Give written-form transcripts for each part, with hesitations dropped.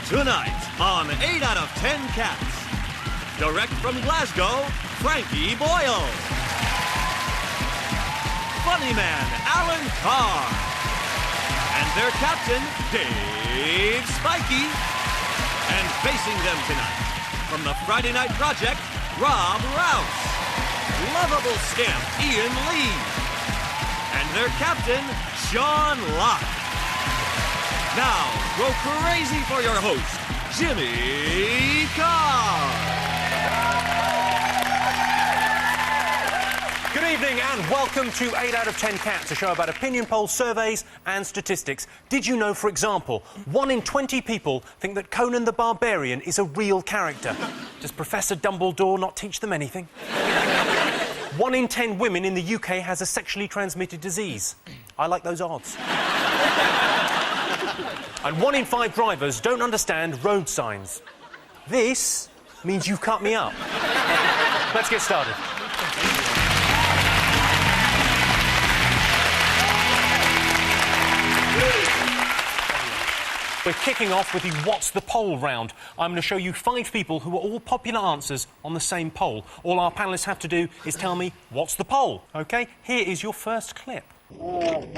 Tonight on 8 out of 10 Cats. Direct from Glasgow, Frankie Boyle. Funny man, Alan Carr. And their captain, Dave Spikey. And facing them tonight, from the Friday Night Project, Rob Rouse. Lovable scamp, Iain Lee. And their captain, Sean Locke. Now, go crazy for your host, Jimmy Carr. Good evening and welcome to 8 out of 10 Cats, a show about opinion polls, surveys and statistics. Did you know, for example, 1 in 20 people think that Conan the Barbarian is a real character? Does Professor Dumbledore not teach them anything? 1 in 10 women in the UK has a sexually transmitted disease. I like those odds. And 1 in 5 drivers don't understand road signs. This means you've cut me up. Let's get started. We're kicking off with the What's the Poll round. I'm going to show you 5 people who are all popular answers on the same poll. All our panellists have to do is tell me, what's the poll? OK, here is your first clip. And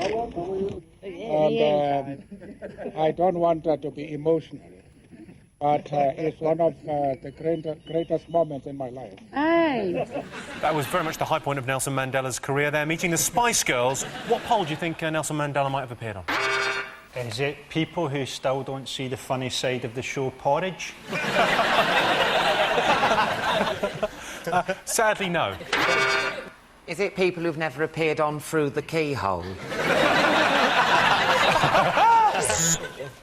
I don't want to be emotional, but it's one of the greatest moments in my life. Hey. That was very much the high point of Nelson Mandela's career there, meeting the Spice Girls. What poll do you think Nelson Mandela might have appeared on? Is it people who still don't see the funny side of the show Porridge? Sadly, no. Is it people who've never appeared on Through the Keyhole?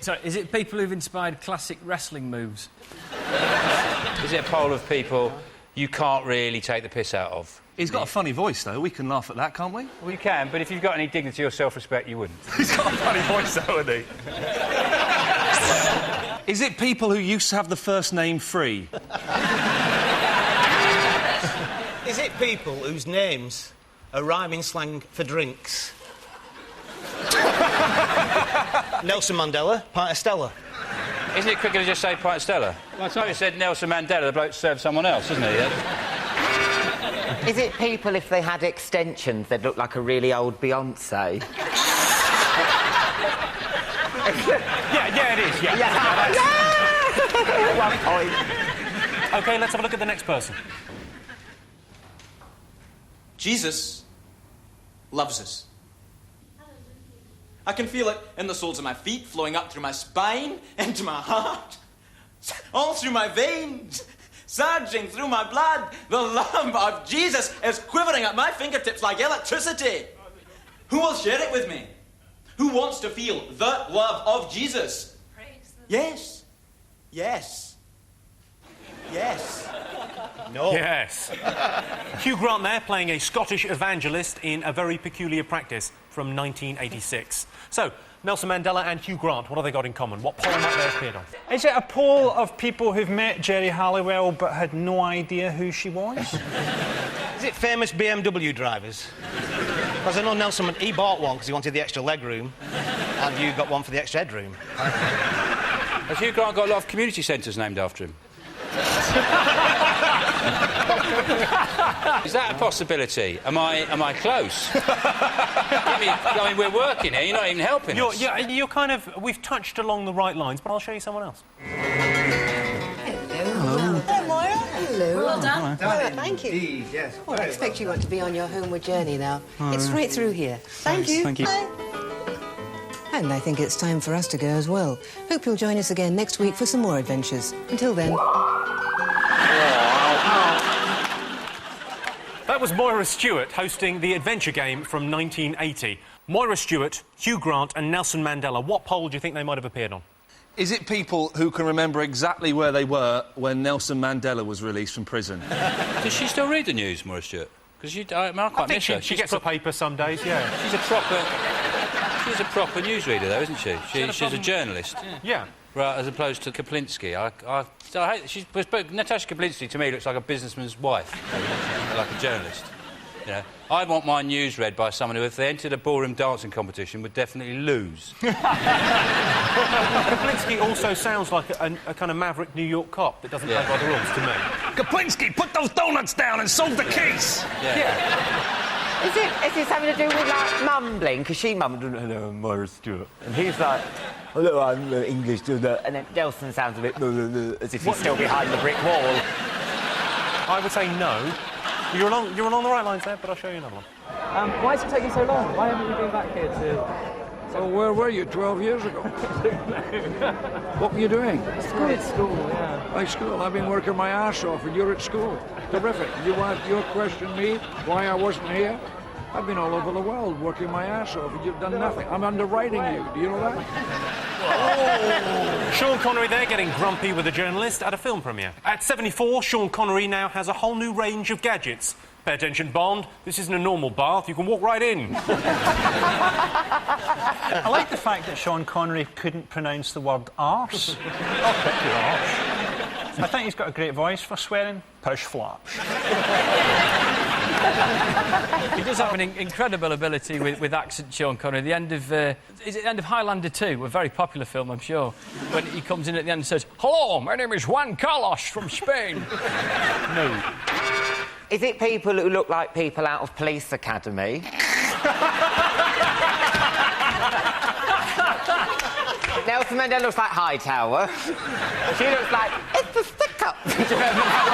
So, is it people who've inspired classic wrestling moves? Is it a poll of people you can't really take the piss out of? He's got a funny voice, though. We can laugh at that, can't we? Well, you can, but if you've got any dignity or self-respect, you wouldn't. He's got a funny voice, though, hasn't he? Is it people who used to have the first name free? Is it people whose names are rhyming slang for drinks? Nelson Mandela, Pint of Stella. Isn't it quicker to just say Pint of Stella? Well, I thought you said Nelson Mandela, the bloke served someone else, isn't he? Is it people, if they had extensions, they'd look like a really old Beyonce? Yeah, it is, yeah. One point. OK, let's have a look at the next person. Jesus loves us. I can feel it in the soles of my feet, flowing up through my spine, into my heart, all through my veins, surging through my blood. The love of Jesus is quivering at my fingertips like electricity. Who will share it with me? Who wants to feel the love of Jesus? Yes. Yes. Yes. No. Yes. Hugh Grant there, playing a Scottish evangelist in A Very Peculiar Practice from 1986. So, Nelson Mandela and Hugh Grant, what have they got in common? What poll might they have appeared on? Is it a poll of people who've met Jerry Halliwell but had no idea who she was? Is it famous BMW drivers? Because I know Nelson, he bought one because he wanted the extra leg room, and you got one for the extra headroom. Has Hugh Grant got a lot of community centres named after him? Is that a possibility? Am I close? I mean, we're working here. You're not even helping us. You're kind of... We've touched along the right lines, but I'll show you someone else. Hello. Hello, Moira. Hello. Well done. Thank you. Yes. Well, I expect you want to be on your homeward journey now. It's straight through here. Thank you. Thank you. Bye. And I think it's time for us to go as well. Hope you'll join us again next week for some more adventures. Until then... That was Moira Stewart hosting the Adventure Game from 1980. Moira Stewart, Hugh Grant and Nelson Mandela. What poll do you think they might have appeared on? Is it people who can remember exactly where they were when Nelson Mandela was released from prison? Does she still read the news, Moira Stewart? Because I quite miss her. She gets a paper some days, yeah. She's a proper newsreader, though, isn't she? She's a journalist. Yeah. Right, as opposed to Kaplinsky. I hate... Natasha Kaplinsky, to me, looks like a businessman's wife, like a journalist. You know, I want my news read by someone who, if they entered a ballroom dancing competition, would definitely lose. Kaplinski also sounds like a kind of maverick New York cop that doesn't play by the rules to me. Kaplinski, put those donuts down and solve the case! Is it something to do with, like, mumbling? Because she mumbled, hello, I'm Morris Stewart. And he's like, hello, I'm English Stewart. And then Nelson sounds a bit as if he's still behind the brick wall. I would say no. You're along the right lines there, but I'll show you another one. Why is it taking so long? Why haven't you been back here to... So where were you 12 years ago? What were you doing? School. Yeah. My school. I've been working my ass off and you're at school. Terrific. You question me why I wasn't here? I've been all over the world working my ass off and you've done nothing. I'm underwriting you. Do you know that? Oh. Sean Connery there getting grumpy with a journalist at a film premiere. At 74, Sean Connery now has a whole new range of gadgets. Pay attention, Bond. This isn't a normal bath. You can walk right in. I like the fact that Sean Connery couldn't pronounce the word arse. I think he's got a great voice for swearing. Push flaps. He does have an incredible ability with accent, Sean Connery. The end of... is it the end of Highlander 2? A very popular film, I'm sure. When he comes in at the end and says, hello, my name is Juan Carlos from Spain. No. Is it people who look like people out of Police Academy? Nelson Mandela looks like Hightower. She looks like, it's the stick-up. Do you remember that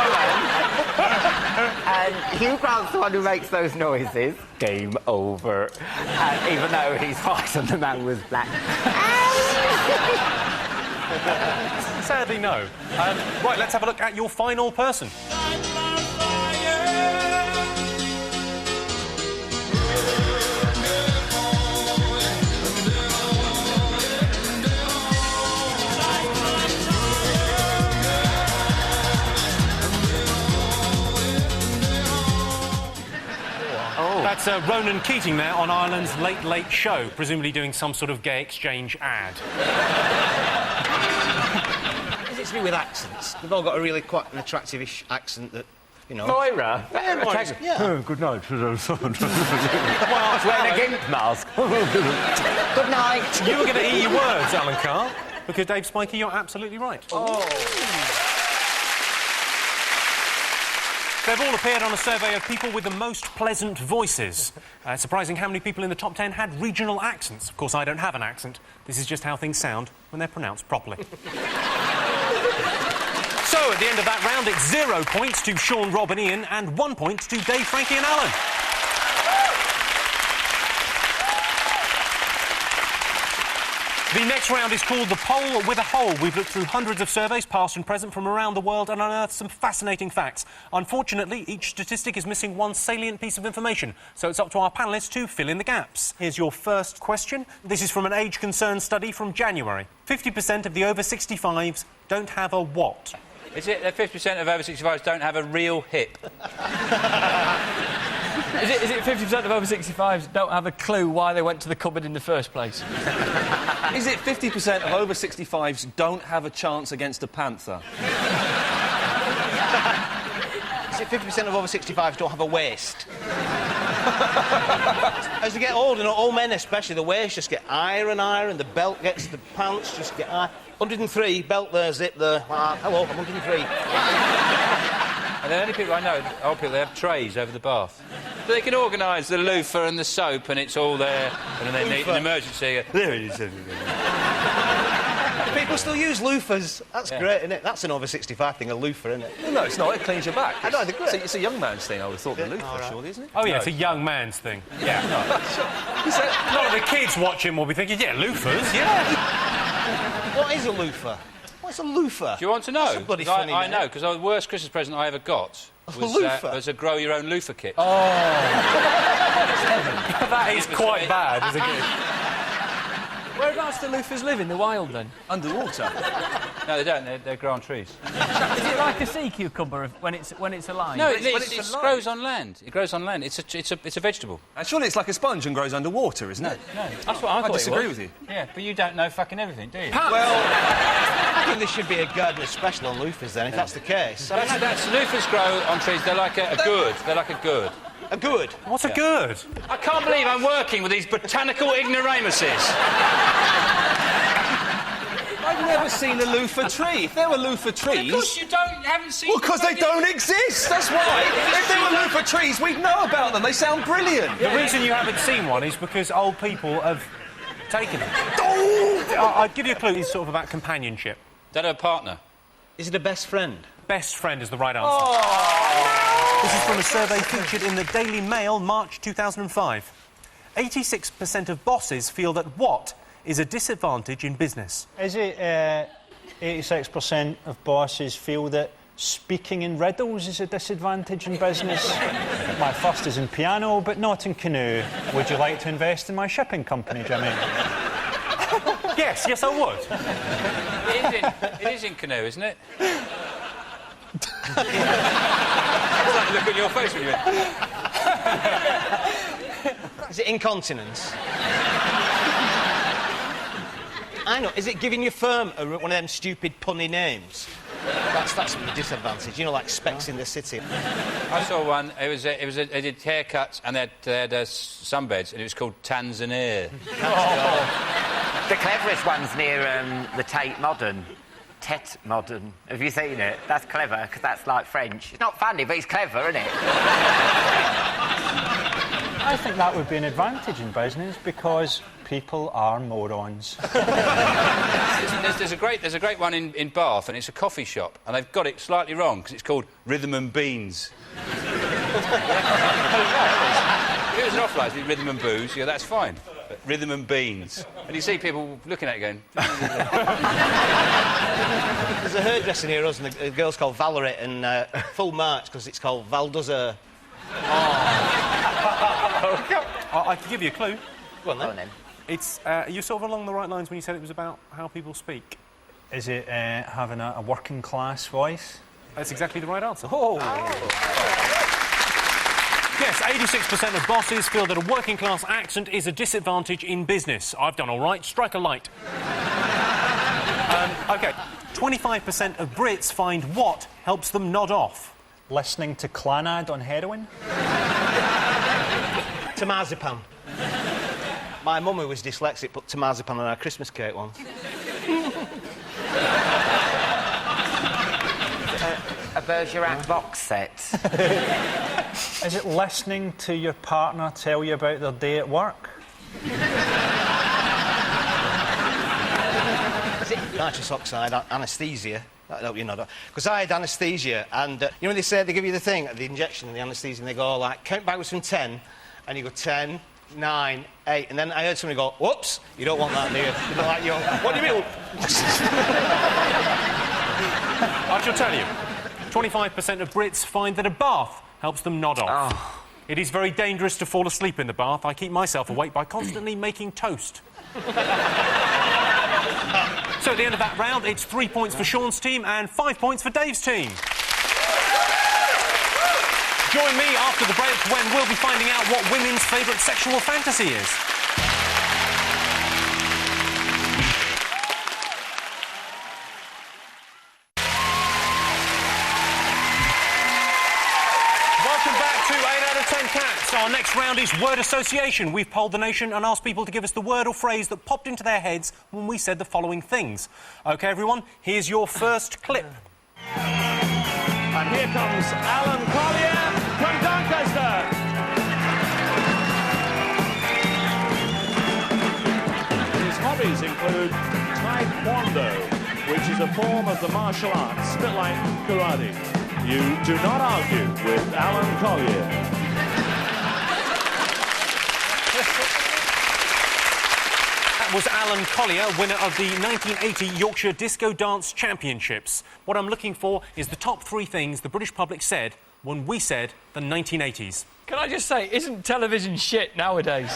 one? And Hugh Grant's the one who makes those noises. Game over. And even though he's white and the man was black. Sadly, no. Right, let's have a look at your final person. That's Ronan Keating there on Ireland's Late Late Show, presumably doing some sort of gay exchange ad. Is it to do with accents? They've all got a really quite an attractive-ish accent that, you know... Moira? Yeah. Oh, good night. Well, it's wearing a gimp mask. Good night. You were going to eat your words, Alan Carr, because Dave Spikey, you're absolutely right. Oh. They've all appeared on a survey of people with the most pleasant voices. Surprising how many people in the top 10 had regional accents. Of course, I don't have an accent. This is just how things sound when they're pronounced properly. So, at the end of that round, it's 0 points to Sean, Rob and Iain, and 1 point to Dave, Frankie and Alan. The next round is called The Poll with a Hole. We've looked through hundreds of surveys, past and present, from around the world and unearthed some fascinating facts. Unfortunately, each statistic is missing one salient piece of information, so it's up to our panellists to fill in the gaps. Here's your first question. This is from an age concern study from January. 50% of the over 65s don't have a what? Is it that 50% of over 65s don't have a real hip? Is it 50% of over 65s don't have a clue why they went to the cupboard in the first place? Is it 50% of over 65s don't have a chance against a panther? Is it 50% of over 65s don't have a waist? As they get older, all men especially, the waist just get higher and higher, and the belt gets, the pants just get higher. 103, belt there, zip there. Hello, I'm 103. And the only people I know, old people, they have trays over the bath. So they can organise the loofah and the soap, and it's all there, and then they need an emergency. There it is. People still use loofahs. That's great, isn't it? That's an over 65 thing, a loofah, isn't it? No, it's not. It cleans your back. I know, they're great. It's a young man's thing, I would have thought, the loofah, surely, isn't it? Oh, yeah, it's a young man's thing. Yeah. A lot of the kids watching will be thinking, yeah, loofahs, yeah. What is a loofah? What's a loofah? Do you want to know? That's a bloody funny I name. know, because the worst Christmas present I ever got was a grow-your-own loofah kit. Oh. That is quite bad, isn't it? Whereabouts do loofahs live in the wild, then? Underwater. No, they don't. They grow on trees. Is it like a sea cucumber when it's alive? No, it grows on land. It grows on land. It's a vegetable. And surely it's like a sponge and grows underwater, isn't it? No, that's what I thought. I disagree with you. Yeah, but you don't know fucking everything, do you? Well, I think there should be a gardener special on loofahs then, if that's the case. That's loofahs grow on trees. They're like a gourd. They're like a gourd. A good. What's a good? I can't believe I'm working with these botanical ignoramuses. I've never seen a loofah tree. If there were loofah trees... Of course you haven't seen... Well, because they don't exist, that's why. If there were loofah trees, we'd know about them. They sound brilliant. The reason you haven't seen one is because old people have taken them. Oh! I'd give you a clue. It's sort of about companionship. That a partner? Is it a best friend? Best friend is the right answer. Oh. This is from a survey featured in the Daily Mail, March 2005. 86% of bosses feel that what is a disadvantage in business? Is it 86% of bosses feel that speaking in riddles is a disadvantage in business? My first is in piano, but not in canoe. Would you like to invest in my shipping company, Jimmy? Yes, I would. It is in canoe, isn't it? It's like the look on your face when you went... Is it incontinence? I know. Is it giving your firm one of them stupid punny names? That's the disadvantage. You know, like Specs in the City. I saw one. They did haircuts and they had sunbeds, and it was called Tanzania. Oh. The cleverest one's near the Tate Modern. Tate Modern. Have you seen it? That's clever, because that's like French. It's not funny, but it's clever, isn't it? I think that would be an advantage in business, because people are morons. There's a great one in Bath, and it's a coffee shop, and they've got it slightly wrong, because it's called Rhythm and Beans. If it was an off-line, it'd be Rhythm and Booze, yeah, that's fine. But Rhythm and Beans. And you see people looking at it going... There's a hairdresser near us, and the girl's called Valerie, and full march, because it's called Val does her... I can give you a clue. Go on, then. It's, you're sort of along the right lines when you said it was about how people speak. Is it having a working class voice? That's exactly the right answer. Oh. Yes, 86% of bosses feel that a working class accent is a disadvantage in business. I've done all right. Strike a light. OK. 25% of Brits find what helps them nod off? Listening to Clanad on heroin? To marzipan. My mum, who was dyslexic, put to marzipan on our Christmas cake once. A Bergerac box set. Is it listening to your partner tell you about their day at work? Is it nitrous oxide, anaesthesia? That'll help you know that. Because I had anaesthesia, and you know when they say they give you the thing, the injection and the anaesthesia, and they go like, count backwards from 10, and you go 10, 9, 8, and then I heard somebody go, whoops, you don't want that, do you? You don't like your... What do you mean? I shall tell you. 25% of Brits find that a bath helps them nod off. Oh. It is very dangerous to fall asleep in the bath. I keep myself awake by constantly making toast. So at the end of that round, it's 3 points for Sean's team and 5 points for Dave's team. Join me after the break when we'll be finding out what women's favourite sexual fantasy is. Our next round is word association. We've polled the nation and asked people to give us the word or phrase that popped into their heads when we said the following things. OK, everyone, here's your first clip. And here comes Alan Collier from Doncaster. His hobbies include Taekwondo, which is a form of the martial arts, a bit like karate. You do not argue with Alan Collier. That was Alan Collier, winner of the 1980 Yorkshire Disco Dance Championships. What I'm looking for is the top 3 things the British public said when we said the 1980s. Can I just say, isn't television shit nowadays?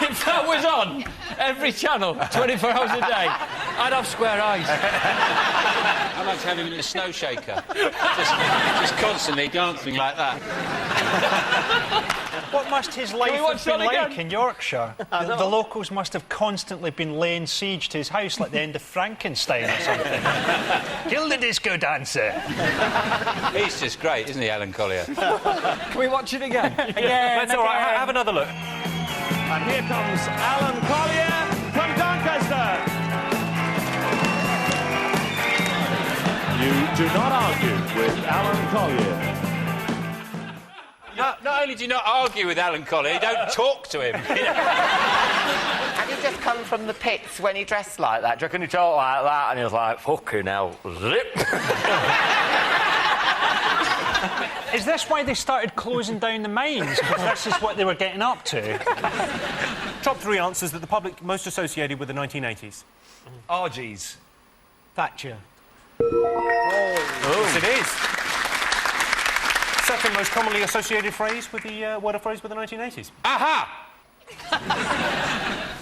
If that was on every channel, 24 hours a day, I'd have square eyes. I'd like to have him in a snow shaker. just constantly dancing like that. What must his life have been like in Yorkshire? The locals must have constantly been laying siege to his house like the end of Frankenstein or something. Kill the disco dancer. He's just great, isn't he, Alan Collier? Can we watch it again? That's all right. Have another look. And here comes Alan Collier from Doncaster. You do not argue with Alan Collier. Not only do you not argue with Alan Collier, you don't talk to him. Had he just come from the pits when he dressed like that? Do you reckon he talked like that? And he was like, fucking hell, zip. Is this why they started closing down the mines? Because this is what they were getting up to. Top 3 answers that the public most associated with the 1980s. Orgies. Thatcher. Yes, it is. Second most commonly associated phrase with the word or phrase with the 1980s. Aha!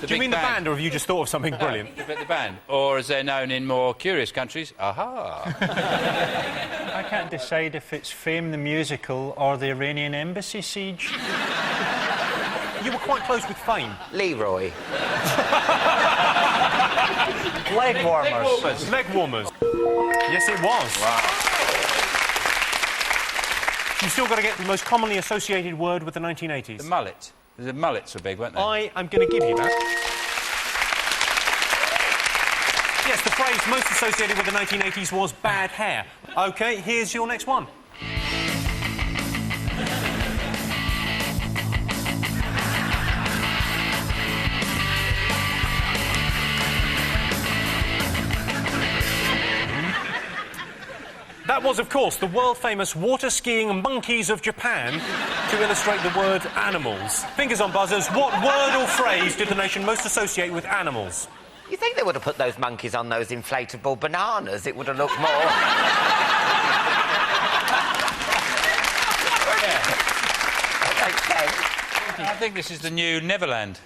Do you mean the band, or have you just thought of something brilliant? The band. Or, as they're known in more curious countries, aha! I can't decide if it's Fame the Musical or the Iranian embassy siege. You were quite close with Fame. Leroy. Leg warmers. Leg warmers. Yes, it was. Wow. You've still got to get the most commonly associated word with the 1980s. The mullet. The mullets were big, weren't they? I am going to give you that. Yes, the phrase most associated with the 1980s was bad hair. OK, here's your next one. That was, of course, the world-famous water-skiing monkeys of Japan to illustrate the word animals. Fingers on buzzers, what word or phrase did the nation most associate with animals? You think they would have put those monkeys on those inflatable bananas? It would have looked more... I think this is the new Neverland.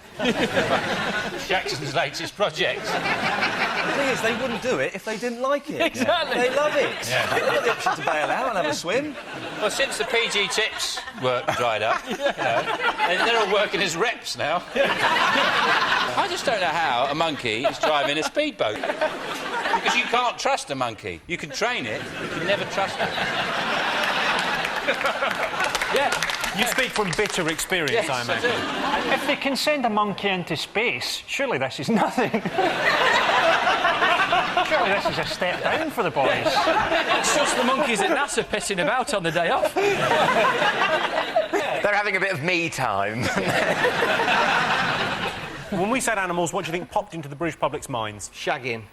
Jackson's latest project. The thing is, they wouldn't do it if they didn't like it. Exactly. They love it. Yeah. They've got the option to bail out and have a swim. Well, since the PG Tips work dried up, you know, they're all working as reps now. I just don't know how a monkey is driving a speedboat. Because you can't trust a monkey. You can train it, you can never trust it. Yeah. You speak from bitter experience, Yes, I imagine. I do. If they can send a monkey into space, surely this is nothing. Surely this is a step down for the boys. It's just the monkeys at NASA pissing about on the day off. They're having a bit of me time. When we said animals, what do you think popped into the British public's minds? Shagging.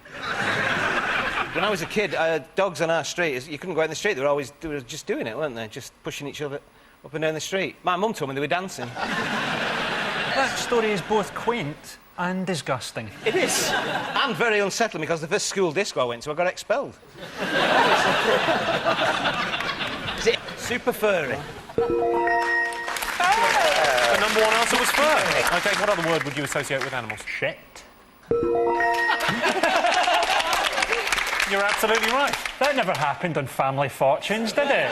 When I was a kid, dogs on our street, you couldn't go out in the street. They were just doing it, weren't they? Just pushing each other up and down the street. My mum told me they were dancing. That story is both quaint and disgusting. It is. And very unsettling, because the first school disco I went to, I got expelled. Is it super furry? The number one answer was fur. OK, what other word would you associate with animals? Shit. You're absolutely right. That never happened on Family Fortunes, did it?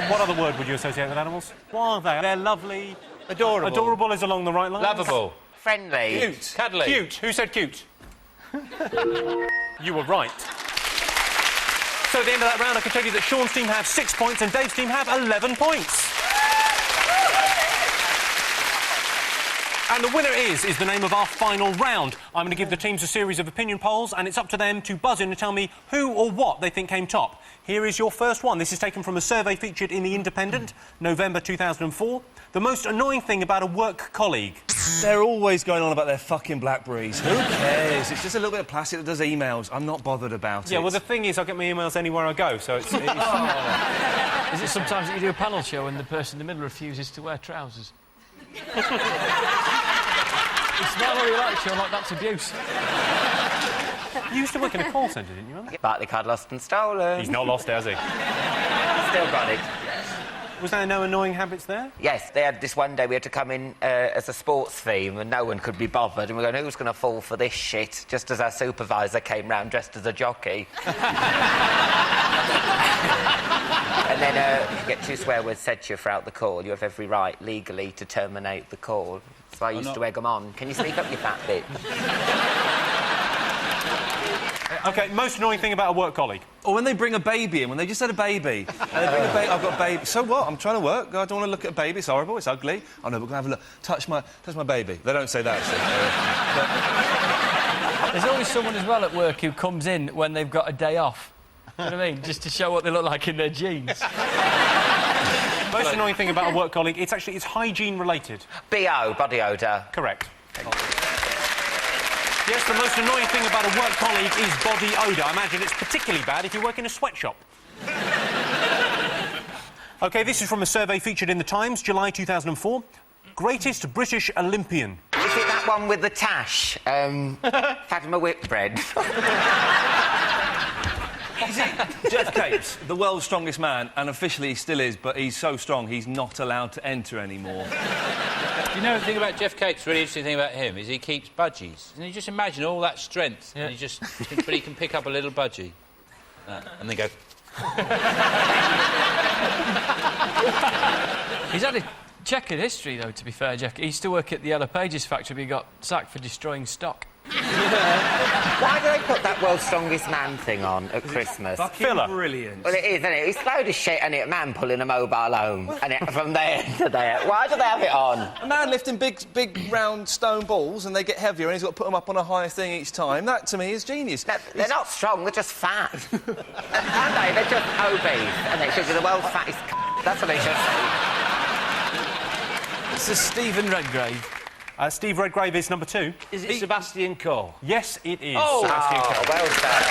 What other word would you associate with animals? What are they? They're lovely. Adorable. Adorable is along the right line. Lovable. Friendly. Cute. Cuddly. Cute. Who said cute? You were right. So at the end of that round, I can tell you that Sean's team have 6 points and Dave's team have 11 points. And the winner is the name of our final round. I'm going to give the teams a series of opinion polls, and it's up to them to buzz in and tell me who or what they think came top. Here is your first one. This is taken from a survey featured in The Independent, November 2004. The most annoying thing about a work colleague. They're always going on about their fucking Blackberries. Who cares? It's just a little bit of plastic that does emails. I'm not bothered about it. Yeah, well, the thing is, I get my emails anywhere I go, so it's... Is it sometimes that you do a panel show and the person in the middle refuses to wear trousers? It's not really like show like that's abuse. You used to work in a call centre, didn't you, Alan? Bartley card lost and stolen. He's not lost, has he? Still got it. Was there no annoying habits there? Yes, they had this one day we had to come in as a sports theme and no one could be bothered, and we're going, who's going to fall for this shit? Just as our supervisor came round dressed as a jockey. And then if you get 2 swear words said to you throughout the call, you have every right, legally, to terminate the call. That's why I used to egg them on. Can you speak up, you fat bitch? OK, most annoying thing about a work colleague? Or when they bring a baby in, when they just had a baby. And they bring a baby, I've got a baby. So what? I'm trying to work. I don't want to look at a baby. It's horrible. It's ugly. Oh, no, we're going to have a look. Touch my baby. They don't say that, actually. There's always someone as well at work who comes in when they've got a day off. You know what I mean? Just to show what they look like in their jeans. Most annoying thing about a work colleague, it's hygiene-related. BO, body odour. Correct. Yes, the most annoying thing about a work colleague is body odour. I imagine it's particularly bad if you work in a sweatshop. OK, this is from a survey featured in The Times, July 2004. Greatest British Olympian. Is it that one with the tash? Fatima Whitbread. Is it Jeff Capes, the world's strongest man, and officially he still is, but he's so strong he's not allowed to enter anymore? You know the thing about Jeff Capes, really interesting thing about him, is he keeps budgies. And you just imagine all that strength, and he just... but he can pick up a little budgie. And then go... He's had a checkered history, though, to be fair, Jeff. He used to work at the Yellow Pages factory, but he got sacked for destroying stock. Why do they put that world's strongest man thing on at Christmas? Fucking brilliant. Well, it is, isn't it? It's a load of shit, and it a man pulling a mobile home, and from there to there. Why do they have it on? A man lifting big round stone balls, and they get heavier, and he's got to put them up on a higher thing each time. That, to me, is genius. No, they're not strong, they're just fat. Aren't they? They're just obese, and they should be the world's fattest That's what they should say. This is Stephen Redgrave. Steve Redgrave is number 2. Is it Sebastian Coe? Yes, it is. Oh, Sebastian Coe. Well done.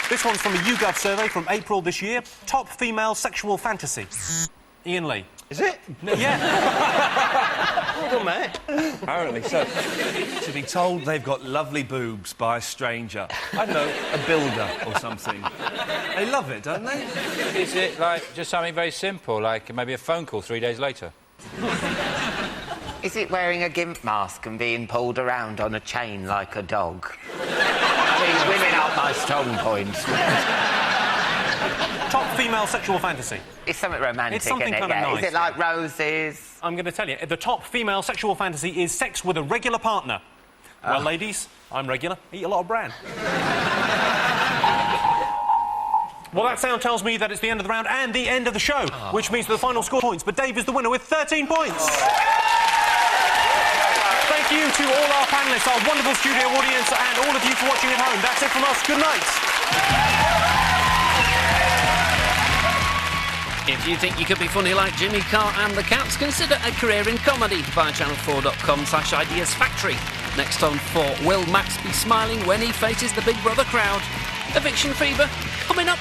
This one's from a YouGov survey from April this year. Top female sexual fantasy. Iain Lee. Is it? Yeah. Well done, mate. Apparently so. To be told they've got lovely boobs by a stranger. I don't know, a builder or something. They love it, don't they? Is it, like, just something very simple, like maybe a phone call 3 days later? Is it wearing a gimp mask and being pulled around on a chain like a dog? I mean, women aren't my strong point. Top female sexual fantasy. It's something romantic, It's something isn't it? kind of nice. Is it like roses? I'm going to tell you, the top female sexual fantasy is sex with a regular partner. Well, ladies, I'm regular. Eat a lot of bran. Well, that sound tells me that it's the end of the round and the end of the show, which means the final score points. But Dave is the winner with 13 points. Thank you to all our panellists, our wonderful studio audience, and all of you for watching at home. That's it from us. Good night. If you think you could be funny like Jimmy Carr and the Cats, consider a career in comedy via channel4.com/ideasfactory. Next on 4, will Max be smiling when he faces the Big Brother crowd? Eviction fever coming up.